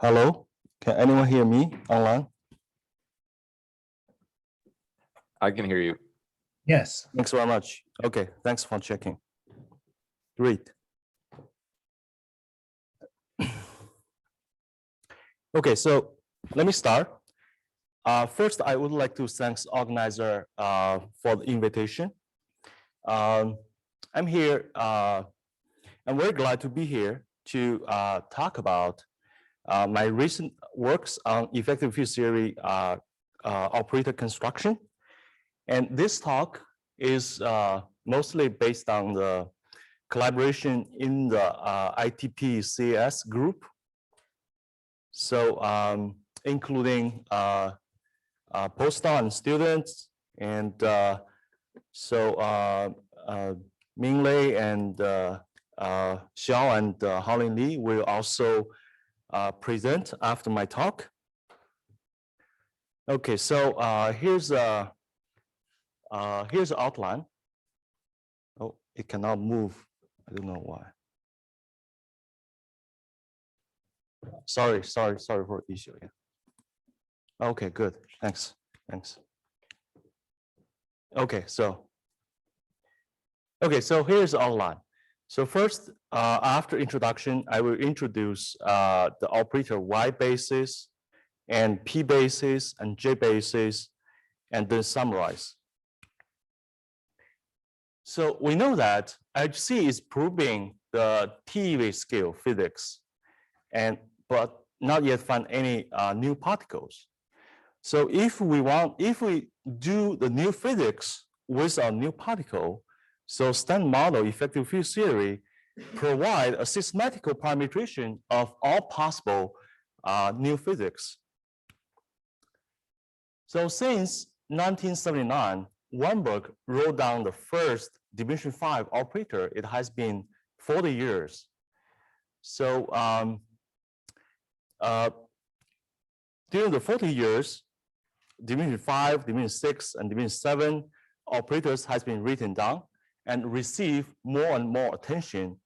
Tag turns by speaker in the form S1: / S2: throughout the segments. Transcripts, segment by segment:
S1: Hello, can anyone hear me online?
S2: I can hear you.
S3: Yes.
S1: Thanks very much. Okay, thanks for checking. Great. Okay, so let me start. First, I would like to thank the organizer for the invitation. I'm here. I'm very glad to be here to talk about my recent works on effective field theory operator construction. And this talk is mostly based on the collaboration in the ITP CS group. So including postdoc and students, and Minglei and Xiao and Haolin Li will also present after my talk. Okay, so here's the outline. Oh, it cannot move. I don't know why. Sorry for the issue. Yeah. Okay, good. Thanks. Okay, so here's the outline. So first, after introduction, I will introduce the operator Y basis and P basis and J basis, and then summarize. So we know that HC is proving the TeV scale physics, but not yet find any new particles. So if we do the new physics with a new particle, so standard model effective field theory provide a systematical parametrization of all possible new physics. So since 1979, Weinberg wrote down the first dimension 5 operator. It has been 40 years. So during the 40 years, dimension 5, dimension 6, and dimension 7 operators has been written down and receive more and more attention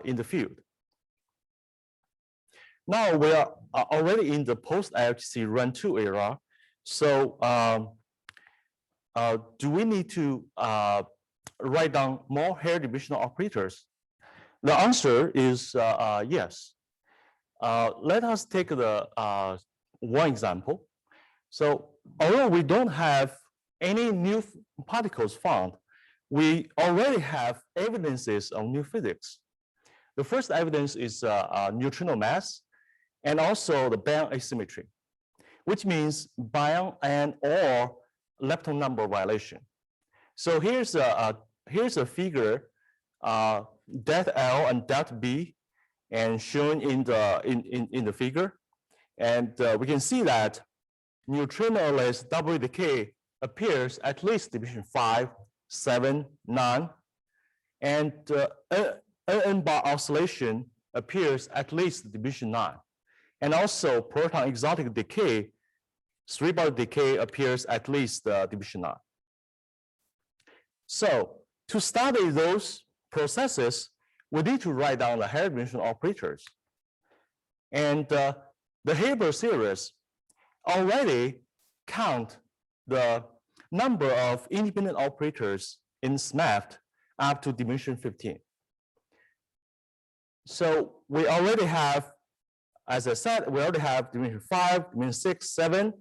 S1: in the field. Now we are already in the post-IHC Run 2 era. So do we need to write down more higher dimensional operators? The answer is yes. Let us take the one example. So although we don't have any new particles found, we already have evidences of new physics. The first evidence is neutrino mass and also the band asymmetry, which means baryon and or lepton number violation. So here's a figure, delta L and delta B, and shown in the figure, and we can see that neutrino-less double decay appears at least dimension 5, 7, 9, and N bar oscillation appears at least dimension 9, and also proton exotic decay, 3-bar decay appears at least dimension 9. So to study those processes, we need to write down the higher dimensional operators. And the Hilbert series already count the number of independent operators in SMAFT up to dimension 15. So we already have, as I said, we already have dimension 5, dimension 6, 7.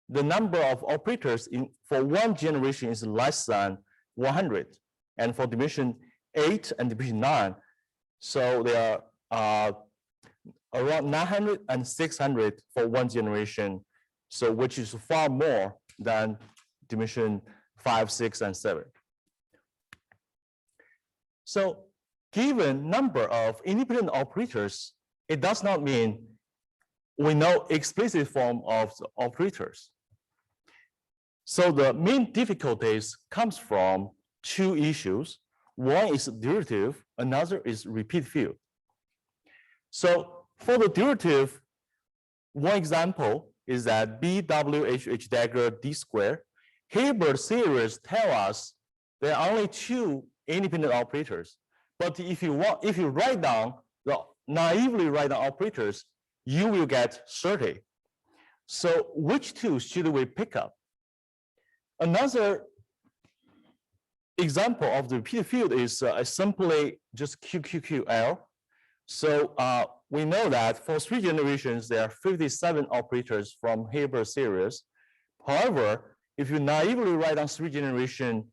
S1: The number of operators for one generation is less than 100. And for dimension 8 and dimension 9, so there are around 900 and 600 for one generation, so which is far more than dimension 5, 6, and 7. So given number of independent operators, it does not mean we know explicit form of the operators. So the main difficulties comes from two issues. One is derivative, another is repeat field. So for the derivative, one example is that BWHH dagger D square. Hilbert series tell us there are only two independent operators. But if you naively write down operators, you will get 30. So which two should we pick up? Another example of the repeated field is simply just QQQL. So we know that for 3 generations, there are 57 operators from Hilbert series. However, if you naively write down 3 generation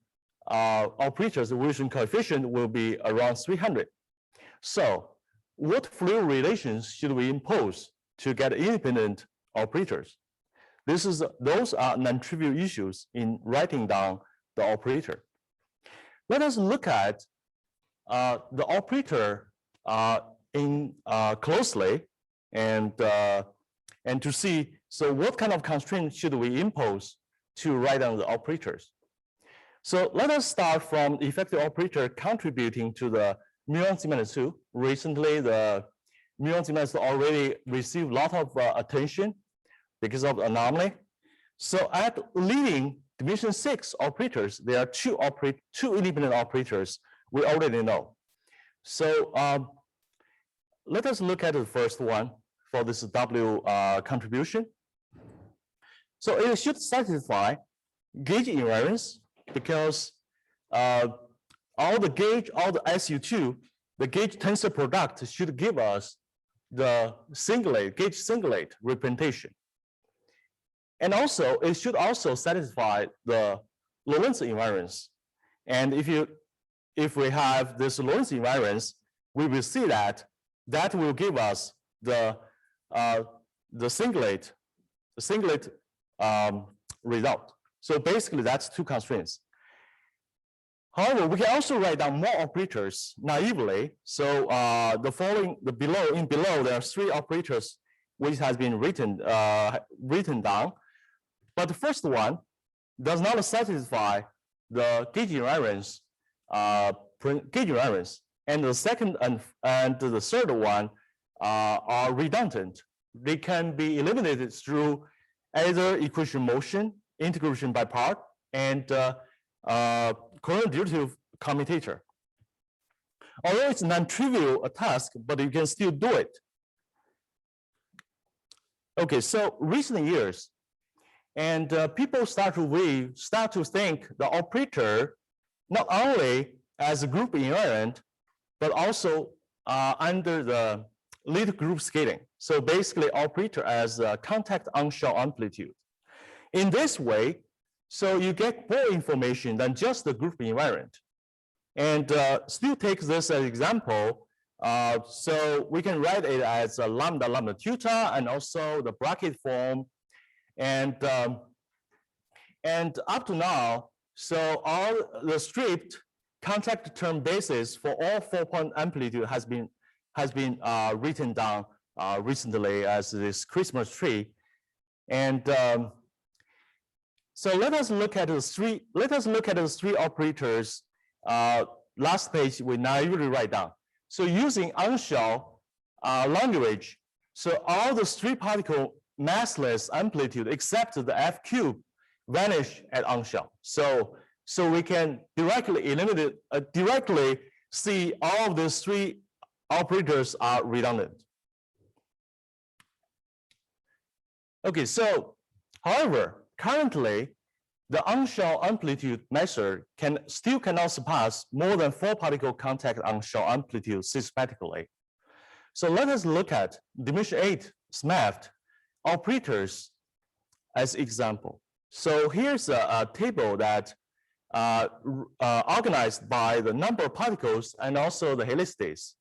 S1: operators, the Wilson coefficient will be around 300. So what fluid relations should we impose to get independent operators? Those are non-trivial issues in writing down the operator. Let us look at the operator closely and to see, so what kind of constraints should we impose to write down the operators? So let us start from the effective operator contributing to the muon-Z-2. Recently, the muon-Z-2 already received a lot of attention because of the anomaly. So at leading dimension 6 operators, there are two independent operators we already know. So let us look at the first one for this W contribution. So it should satisfy gauge invariance because all the SU2, the gauge tensor product should give us the gauge singlet representation. And also, it should also satisfy the Lorentz invariance. And if we have this Lorentz invariance, we will see that will give us the singlet result. So basically, that's 2 constraints. However, we can also write down more operators naively. So below, there are 3 operators which has been written down. But the first one does not satisfy the gauge invariance, and the second and the third one are redundant. They can be eliminated through either equation motion, integration by part, and current derivative commutator. Although it's non-trivial a task, but you can still do it. Okay, so recent years, and people start to think the operator not only as a group invariant, but also under the lead group scaling. So basically, operator as a contact onshore amplitude. In this way, so you get more information than just the group invariant. And still take this as example. So we can write it as a lambda theta, and also the bracket form. And up to now, so all the stripped contact term basis for all 4-point amplitude has been written down recently as this Christmas tree. And so let us look at the 3 operators. Last page we naively write down. So using onshore language, so all the 3 particle massless amplitude except the F cube vanish at onshore. So we can directly see all of these 3 operators are redundant. Okay, so however, currently the onshore amplitude method still cannot surpass more than 4 particle contact onshore amplitude systematically. So let us look at dimension 8 SMAFT operators as example. So here's a table that organized by the number of particles and also the helicities.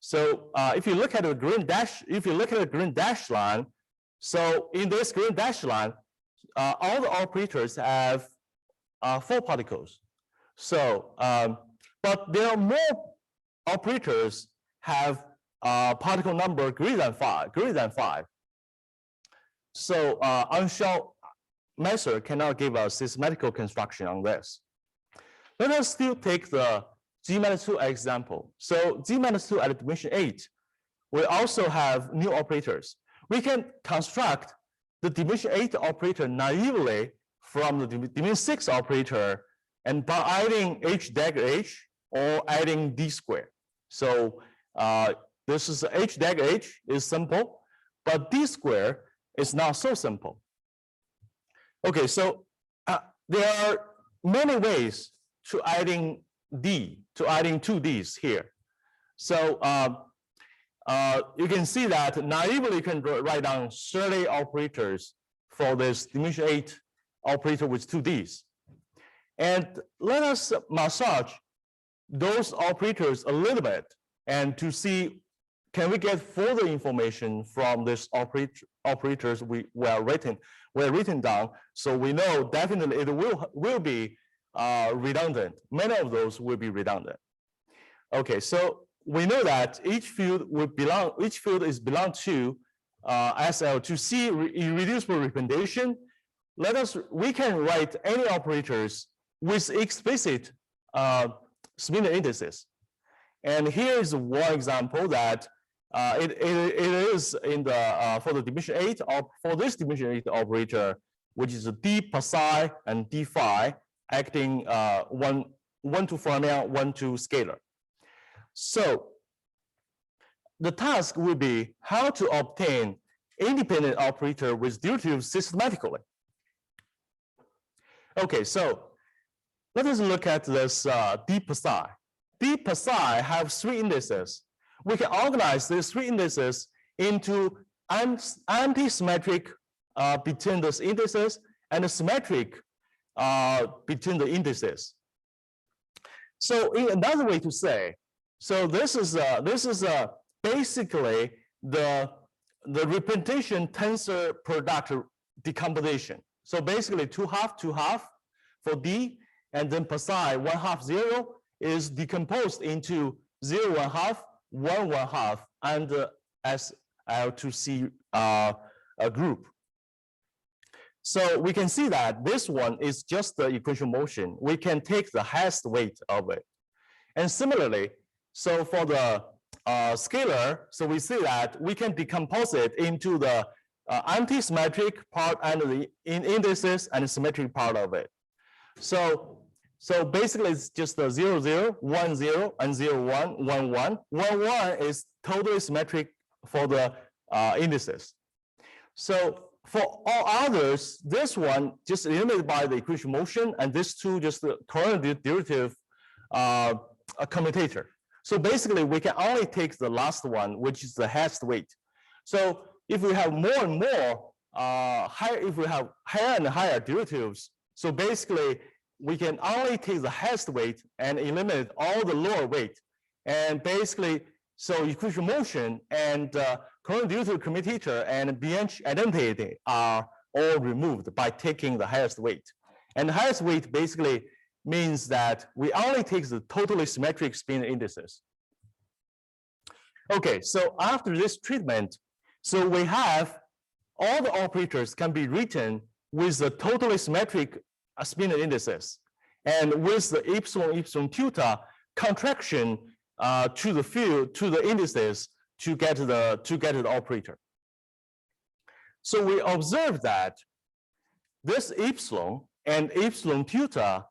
S1: So if you look at the green dash line, so in this green dash line, all the operators have 4 particles. So, but there are more operators have particle number greater than 5. So onshore method cannot give a systematical construction on this. Let us still take the Z-2 example. So Z-2 at dimension 8, we also have new operators. We can construct the dimension 8 operator naively from the dimension 6 operator and by adding h dagger h or adding d squared. So this is h dagger h is simple. but D square is not so simple. Okay, so there are many ways to adding two D's here. So you can see that naively you can write down 30 operators for this dimension 8 operator with two D's. And let us massage those operators a little bit and to see, can we get further information from these operators we are written down, so we know definitely it will be redundant. Many of those will be redundant. Okay, so we know that each field is belong to SL2C irreducible representation. We can write any operators with explicit spinor indices. And here is one example that it is in the for the dimension 8 or for this dimension 8 operator, which is D psi and D phi acting one to fermion, one to scalar. So the task will be how to obtain independent operator with derivatives systematically. Okay, so let us look at this D psi. D psi have three indices. We can organize these three indices into anti-symmetric between those indices and symmetric between the indices. So in another way to say, so this is basically the representation tensor product decomposition. So basically 2/2 for D, and then psi 1/2 0 is decomposed into 0 1/2, 1 1/2, and SL2C group. So we can see that this one is just the equation motion. We can take the highest weight of it. And similarly, so for the scalar, so we see that we can decompose it into the anti-symmetric part and the indices and the symmetric part of it. So basically it's just the 0 0 1 0 and 0 1 1 1. 1 1 is totally symmetric for the indices. So for all others, this one just eliminated by the equation motion, and this two just the current derivative commutator. So basically we can only take the last one, which is the highest weight. So if we have more and more if we have higher and higher derivatives, so basically we can only take the highest weight and eliminate all the lower weight. And basically, so equation motion and current derivative commutator and branch identity are all removed by taking the highest weight. And the highest weight basically means that we only take the totally symmetric spin indices. Okay, so after this treatment, so we have all the operators can be written with the totally symmetric spin indices, and with the epsilon theta contraction to the field, to the indices to get the operator. So we observe that this epsilon and epsilon theta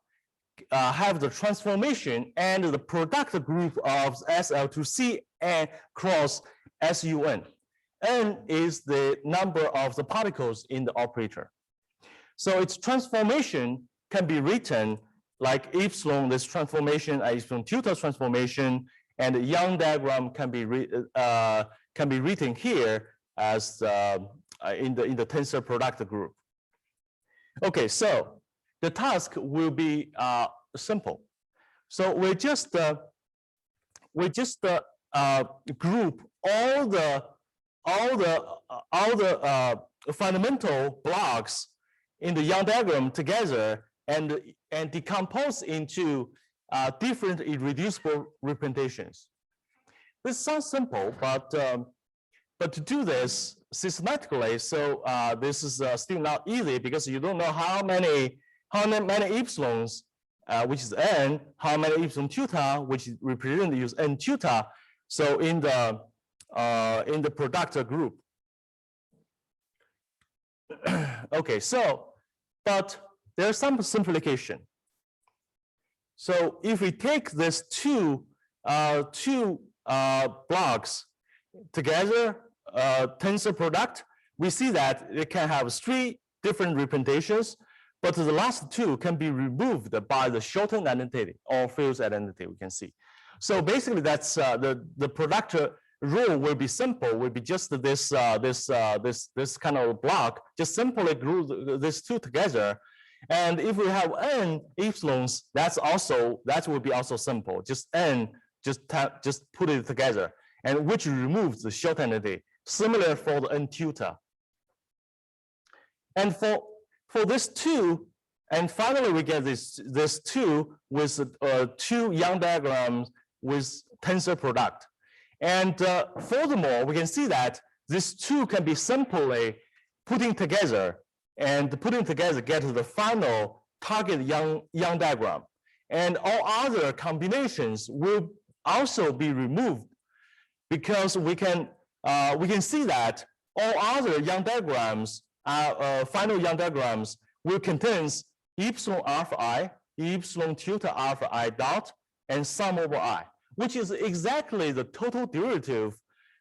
S1: have the transformation and the product group of SL2C and cross SUN. N is the number of the particles in the operator. So its transformation can be written like epsilon, this transformation, epsilon theta transformation, and the Young diagram can be written here as in the tensor product group. Okay, so the task will be simple. So we just group all the fundamental blocks in the Young diagram together and decompose into different irreducible representations. This sounds simple, but to do this systematically, so this is still not easy because you don't know how many epsilons, which is n, how many epsilon theta, which is represented use n theta. So in the product group. Okay, so but there's some simplification. So if we take these two blocks together, tensor product, we see that it can have 3 different representations, but the last 2 can be removed by the shortened identity or fused identity, we can see. So basically that's the product rule will be simple, will be just this kind of block, just simply glue these 2 together. And if we have n epsilons, that will be also simple. Just n, just put it together, and which removes the short entity. Similar for the n tutor. And for this 2, and finally we get this 2 with 2 Young diagrams with tensor product. And furthermore, we can see that these 2 can be simply putting together, and putting together get to the final target Young diagram. And all other combinations will also be removed, because we can see that all other Young diagrams, final Young diagrams, will contain epsilon alpha I, epsilon tilde alpha I dot, and sum over I, which is exactly the total derivative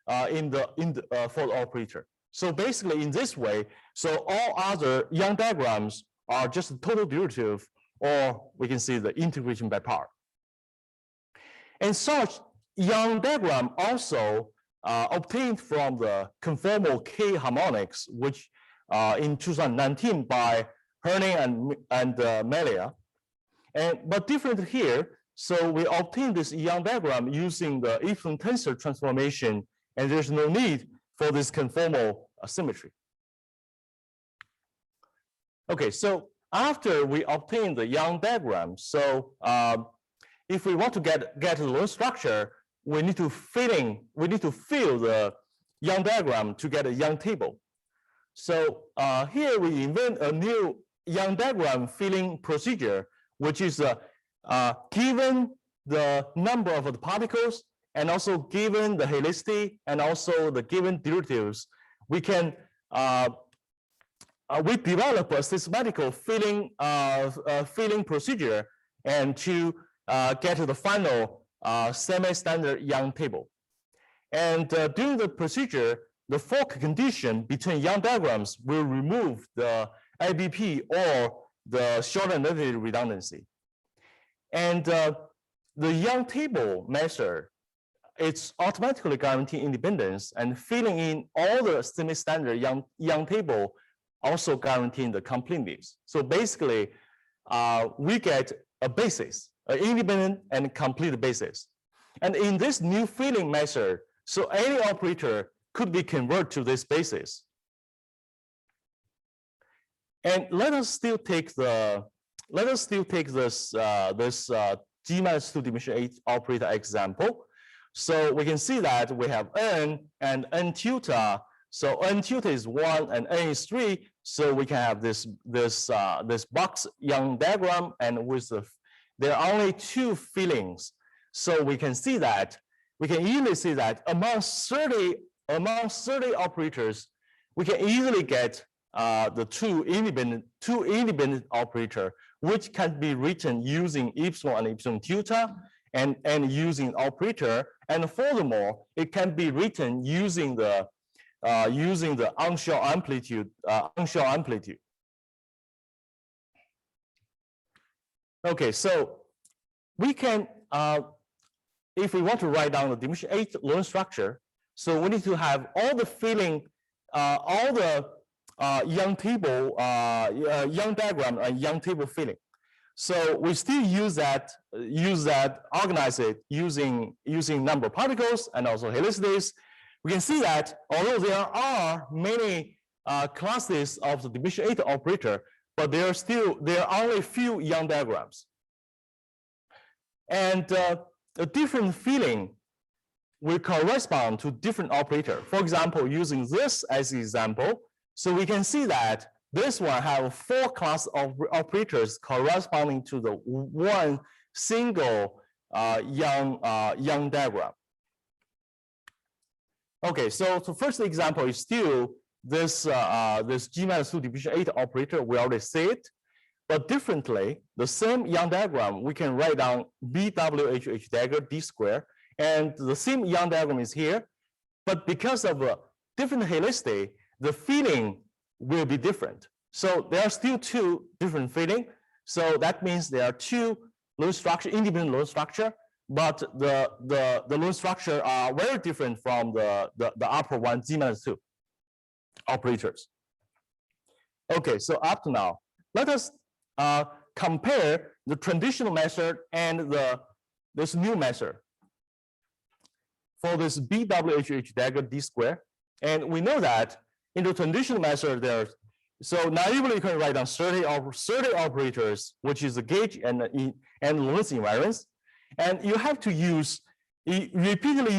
S1: for the operator. So basically, in this way, so all other Young diagrams are just the total derivative, or we can see the integration by part. And such Young diagram also obtained from the conformal K harmonics, which in 2019 by Herning and Melia. But different here, so we obtained this Young diagram using the epsilon tensor transformation, and there's no need for this conformal symmetry. Okay, so after we obtain the Young diagram, so if we want to get the Lorentz structure, we need to fill the Young diagram to get a Young table. So here we invent a new Young diagram filling procedure, which is given the number of the particles, and also given the helicity, and also the given derivatives, we can we develop a systematical filling procedure, and to get to the final semi-standard Young table. And during the procedure, the fork condition between Young diagrams will remove the ABP or the short identity redundancy. And the Young table method, it's automatically guaranteeing independence, and filling in all the semi-standard Young table also guaranteeing the completeness. So basically, we get a basis, an independent and complete basis. And in this new filling method, so any operator could be converted to this basis. And let us still take this G-2 dimension 8 operator example. So we can see that we have n and n tilde. So n tilde is 1 and n is 3. So we can have this box Young diagram, and with there are only 2 fillings. So we can see that we can easily see that among 30 operators, we can easily get the two independent operator, which can be written using epsilon and epsilon tilde, and using operator. And furthermore, it can be written using the onshore amplitude. Okay, so we can, if we want to write down the dimension 8 Lorentz structure, so we need to have all the filling, all the Young table, Young diagram, and Young table filling. So we still use that, organize it using number of particles and also helicities. We can see that although there are many classes of the dimension 8 operator, but there are only few Young diagrams. And a different filling will correspond to different operator. For example, using this as an example, so we can see that this one have 4 class of operators corresponding to the one single Young diagram. Okay, so the first example is still this G-2 division 8 operator. We already see it, but differently, the same Young diagram we can write down BWH dagger D square, and the same Young diagram is here, but because of a different helicity, the filling will be different. So there are still two different filling. So that means there are two Lorentz structure, independent Lorentz structure, but the Lorentz structure are very different from the upper one, Z-2 operators. Okay, so up to now, let us compare the traditional method and this new method for this BWHH dagger D square. And we know that in the traditional method, so naively you can write down 30 operators, which is the gauge and Lorentz invariance. And you have to use repeatedly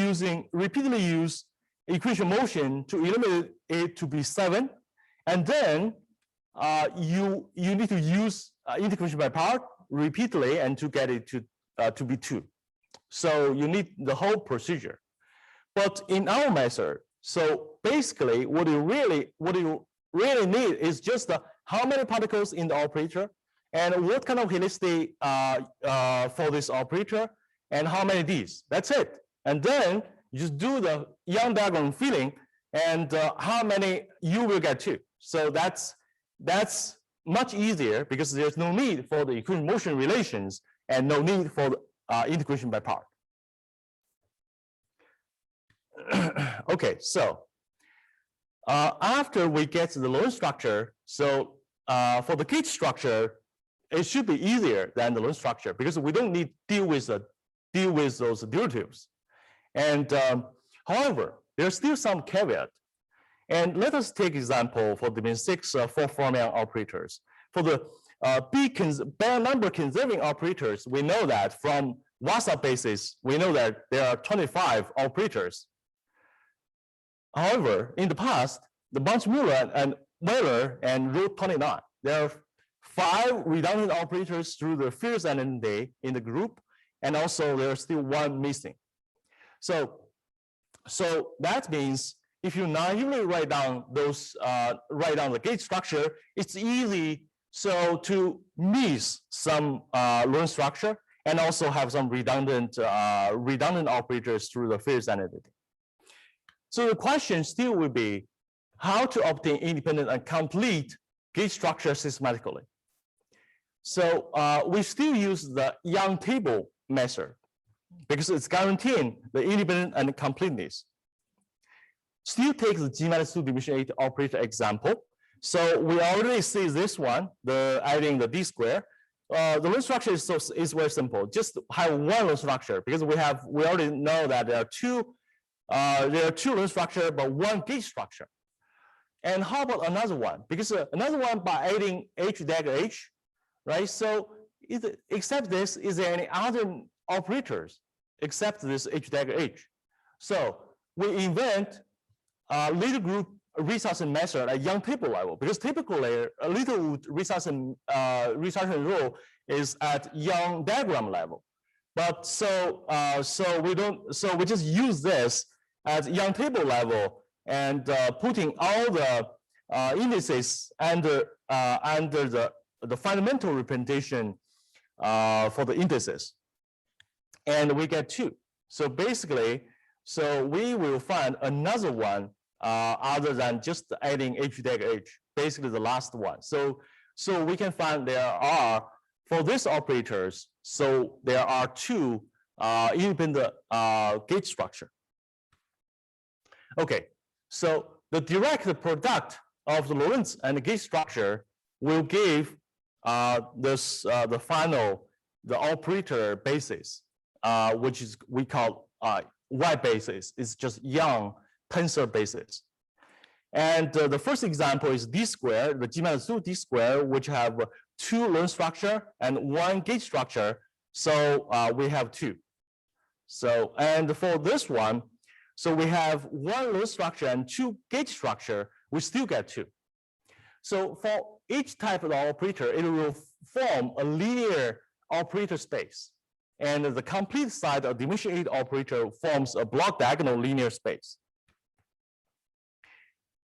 S1: use equation motion to eliminate it to be 7. And then you need to use integration by part repeatedly and to get it to be 2. So you need the whole procedure. But in our method, so basically what you really need is just how many particles in the operator and what kind of helicity for this operator and how many Ds. That's it. And then you just do the Young diagram filling and how many you will get to. So that's much easier because there's no need for the equation motion relations and no need for the integration by part. Okay, so after we get to the Lorentz structure, so for the gauge structure, it should be easier than the Lorentz structure because we don't need deal with those derivatives. And however, there's still some caveat. And let us take example for dimension 6 for fermion operators. For the bare number conserving operators, we know that from Wasa basis, we know that there are 25 operators. However, in the past, the Bunch-Muller and Wheeler and Rule 29, there are 5 redundant operators through the first identity in the group, and also there's still 1 missing. So that means if you naively write down the gauge structure, it's easy to miss some Lorentz structure and also have some redundant operators through the first identity. So the question still will be how to obtain independent and complete gauge structure systematically. So we still use the Young table method because it's guaranteeing the independent and completeness. Still take the G-2 dimension 8 operator example. So we already see this one, adding the D square. The Lorentz structure is very simple. Just have one Lorentz structure because we already know that there are two Lorentz structure but one gauge structure. And how about another one? Because another one by adding H dagger H, right? So except this, is there any other operators except this H dagger H? So we invent a little group Richardson method at Young table level because typically a little Richardson rule is at Young diagram level. But so we just use this at Young table level and putting all the indices under the fundamental representation for the indices, and we get 2. So basically, we will find another one other than just adding H dagger H, basically the last one. So we can find there are for these operators. So there are 2 independent gauge structure. Okay, so the direct product of the Lorentz and the gauge structure will give the operator basis, which is we call Y basis. It's just Young tensor basis. And the first example is D square, the G-2 D square, which have 2 Lorentz structure and 1 gauge structure. So we have 2. So, and for this one, so we have 1 Lorentz structure and 2 gauge structure, we still get 2. So for each type of operator, it will form a linear operator space. And the complete side of dimension 8 operator forms a block diagonal linear space.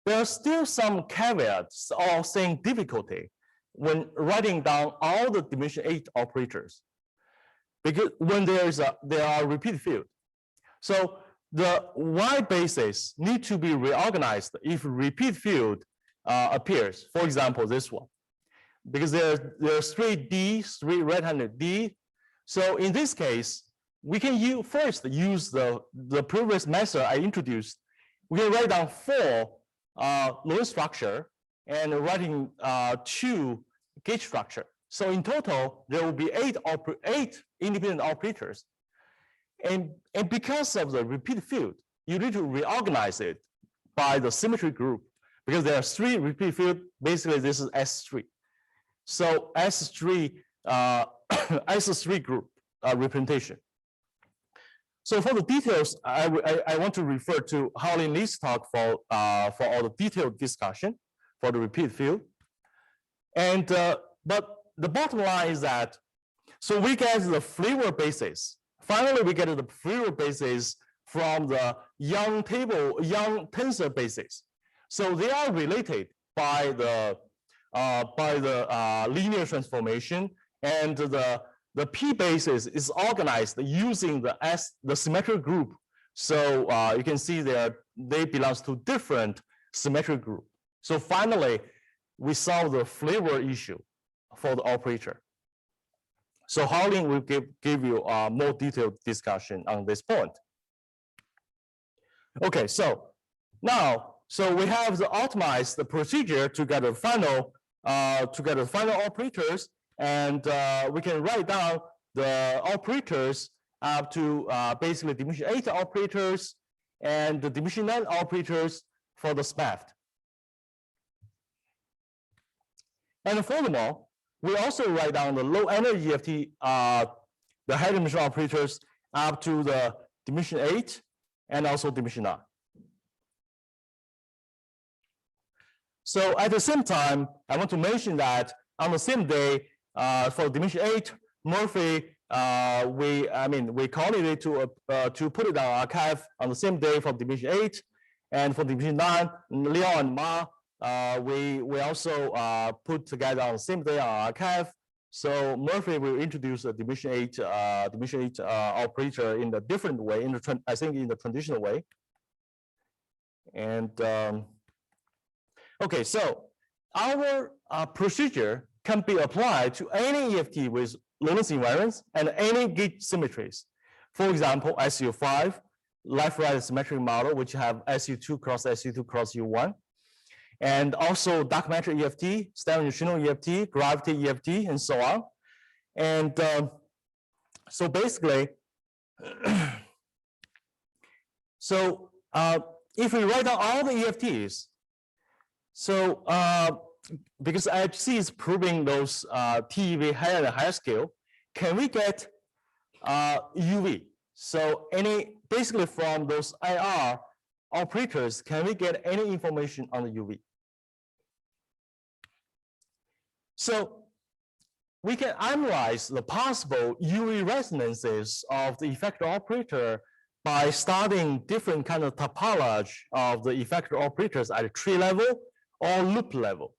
S1: There are still some caveats or saying difficulty when writing down all the dimension 8 operators, because when there are repeat field. So the Y bases need to be reorganized if repeat field appears. For example, this one, because there's three Ds, three red-handed D. So in this case, we can first use the previous method I introduced. We can write down 4 Lorentz structure and writing 2 gauge structure. So in total, there will be 8 independent operators. And because of the repeat field, you need to reorganize it by the symmetry group, because there are 3 repeat field. Basically, this is S3. So S3 S3 group representation. So for the details, I want to refer to Hao-Lin Li's talk for all the detailed discussion for the repeat field. And but the bottom line is that, so we get the flavor basis. Finally, we get the flavor basis from the Young tensor basis. So they are related by the linear transformation, and the P basis is organized using the symmetric group. So you can see they belong to different symmetric group. So finally, we solve the flavor issue for the operator. So Hao-Lin will give you a more detailed discussion on this point. Okay, so now, we have the optimized the procedure to get the final operators, and we can write down the operators up to basically dimension 8 operators and the dimension 9 operators for the SPEFT. And furthermore, we also write down the low energy EFT, the high dimension operators up to the dimension 8 and also dimension 9. So at the same time, I want to mention that on the same day, for dimension 8, Murphy, we coordinated to put it on archive on the same day for dimension 8, and for dimension 9, Leon and Ma, we also put together on the same day on archive. So Murphy will introduce a dimension 8 operator in a different way, I think in the traditional way. And okay, so our procedure can be applied to any EFT with Lorentz invariance and any gauge symmetries. For example, SU5, left-right symmetric model, which have SU2 cross SU2 cross U1. And also dark matter EFT, stereo-neutrino EFT, gravity EFT, and so on. And so basically, so if we write down all the EFTs, so because IHC is proving those TeV higher and higher scale, can we get UV? So basically from those IR operators, can we get any information on the UV? So we can analyze the possible UV resonances of the effector operator by studying different kind of topology of the effector operators at a tree level or loop level.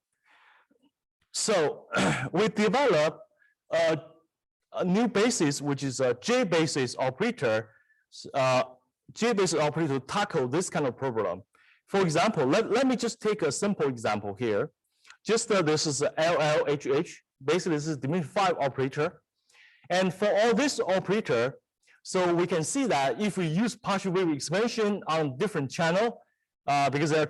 S1: So we develop a new basis, which is a J-basis operator, to tackle this kind of problem. For example, let me just take a simple example here. Just this is LLHH. Basically, this is dimension 5 operator. And for all this operator, so we can see that if we use partial wave expansion on different channel, because there are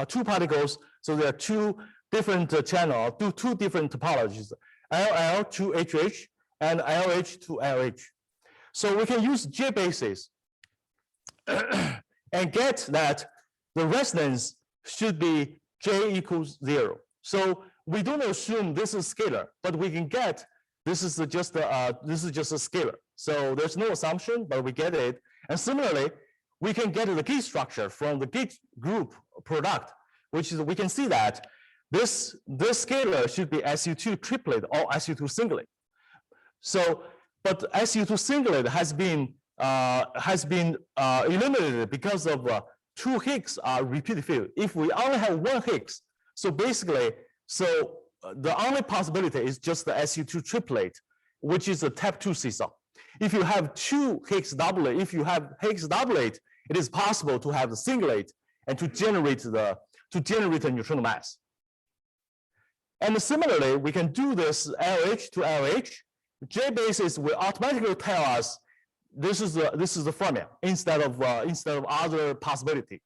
S1: two particles, so there are 2 different channels, two different topologies, LL to HH and LH to LH. So we can use J basis and get that the resonance should be J equals 0. So we don't assume this is scalar, but we can get this is just a scalar. So there's no assumption, but we get it. And similarly, we can get the gauge structure from the gauge group product, which is we can see that this scalar should be SU2 triplet or SU2 singlet. So, but SU2 singlet has been eliminated because of 2 Higgs are repeat field. If we only have 1 Higgs, so basically, the only possibility is just the SU2 triplet, which is a type 2 seesaw. if you have two Higgs doublet, if you have Higgs doublet, it is possible to have the singlet and to generate a neutrino mass. And similarly, we can do this LH to LH. J basis will automatically tell us this is the fermion instead of other possibility.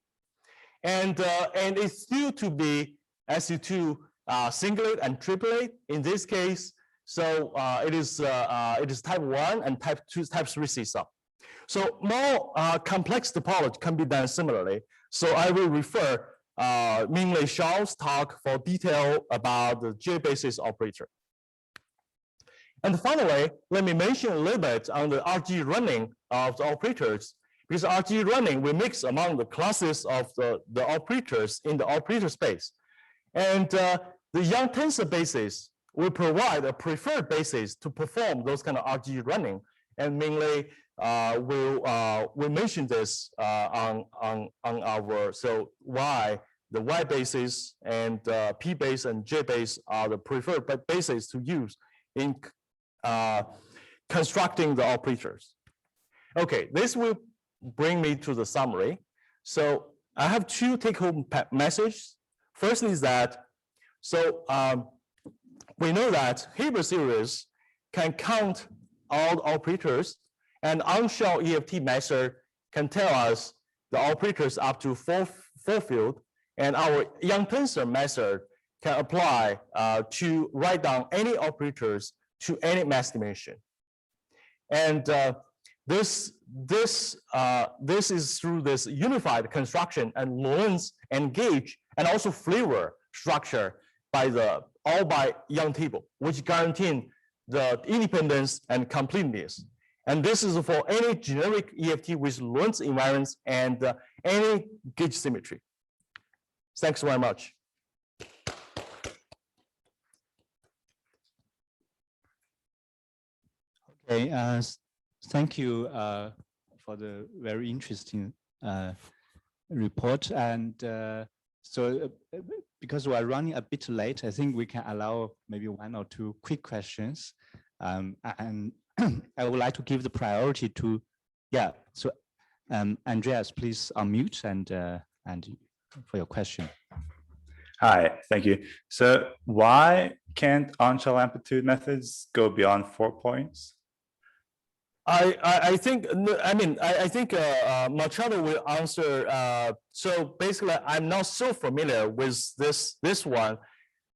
S1: And it's still to be SU2 singlet and triplet in this case. So it is type 1 and type 3 C sub. So more complex topology can be done similarly. So I will refer Minglei Xiao's talk for detail about the J basis operator. And finally, let me mention a little bit on the RG running of the operators, because RG running will mix among the classes of the operators in the operator space. And the Young tensor basis will provide a preferred basis to perform those kind of RG running. And Minglei will mention this on our, so why the Y basis and P base and J base are the preferred bases to use in constructing the operators. Okay, this will bring me to the summary. So I have two take-home messages. First is that, so we know that Hilbert series can count all the operators, and on-shell EFT method can tell us the operators up to four field, and our Young tensor method can apply to write down any operators to any mass dimension. And this is through this unified construction and Lorentz and gauge and also flavor structure all by Young table, which guarantee the independence and completeness. And this is for any generic EFT with Lorentz invariance and any gauge symmetry. Thanks very much.
S3: Okay, thank you for the very interesting report. And so because we are running a bit late, I think we can allow maybe 1 or 2 quick questions. And I would like to give the priority to, yeah, so Andreas, please unmute and for your question.
S4: Hi, thank you. So why can't on-shell amplitude methods go beyond 4 points?
S1: I think Machado will answer. So basically, I'm not so familiar with this one.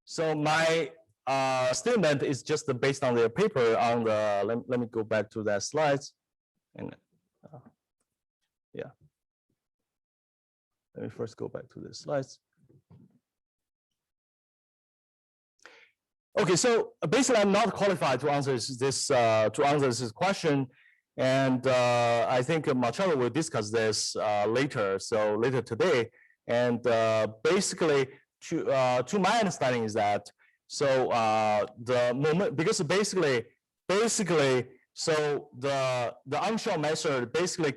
S1: So my statement is just based on their paper on the. Let me go back to that slides, and yeah. Let me first go back to the slides. Okay, so basically, I'm not qualified to answer this question, and I think Machado will discuss this later. So later today, and basically, to my understanding is that the moment, because basically, so the on-shell method basically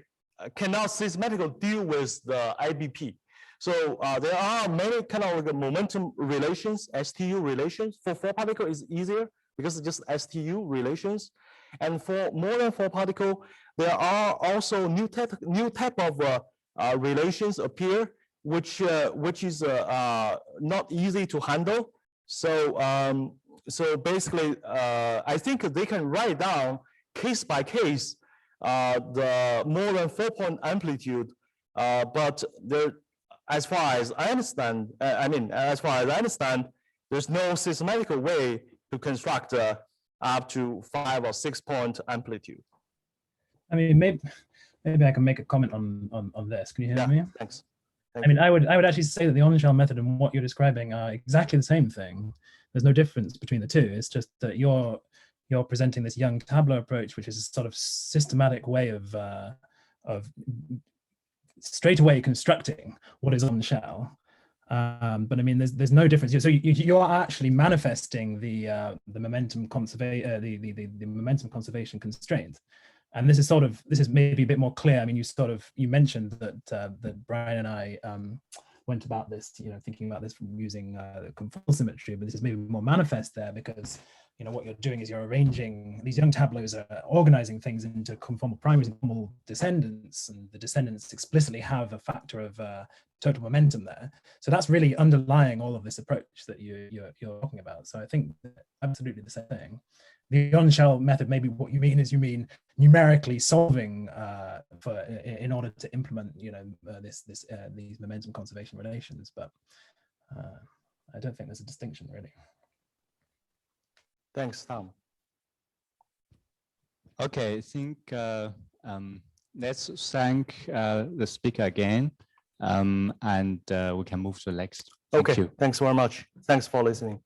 S1: cannot systematically deal with the IBP. So there are many kind of like momentum relations, STU relations. For 4 particle is easier because it's just STU relations. And for more than 4 particle, there are also new type of relations appear, which is not easy to handle. So so basically, I think they can write down case by case the more than 4-point amplitude, but there. As far as I understand, there's no systematical way to construct up to 5 or 6-point amplitude.
S5: I mean, maybe I can make a comment on this. Can you hear me?
S1: Thanks.
S5: I mean, I would actually say that the on-shell method and what you're describing are exactly the same thing. There's no difference between the two. It's just that you're presenting this Young tableau approach, which is a sort of systematic way of straight away constructing what is on the shell, but I mean, there's no difference. So you are actually manifesting the momentum conservation, the momentum conservation constraint, and this is maybe a bit more clear. I mean, you mentioned that Brian and I went about this, thinking about this from using full symmetry, but this is maybe more manifest there because what you're doing is you're arranging these young tableaus, are organizing things into conformal primaries and conformal descendants, and the descendants explicitly have a factor of total momentum there. So that's really underlying all of this approach that you're talking about. So I think absolutely the same thing. The on-shell method, maybe what you mean is you mean numerically solving in order to implement these momentum conservation relations, but I don't think there's a distinction really.
S1: Thanks, Tom.
S3: Okay, I think let's thank the speaker again, and we can move to the next. Thank
S1: Okay,
S3: you.
S1: thanks very much. Thanks for listening.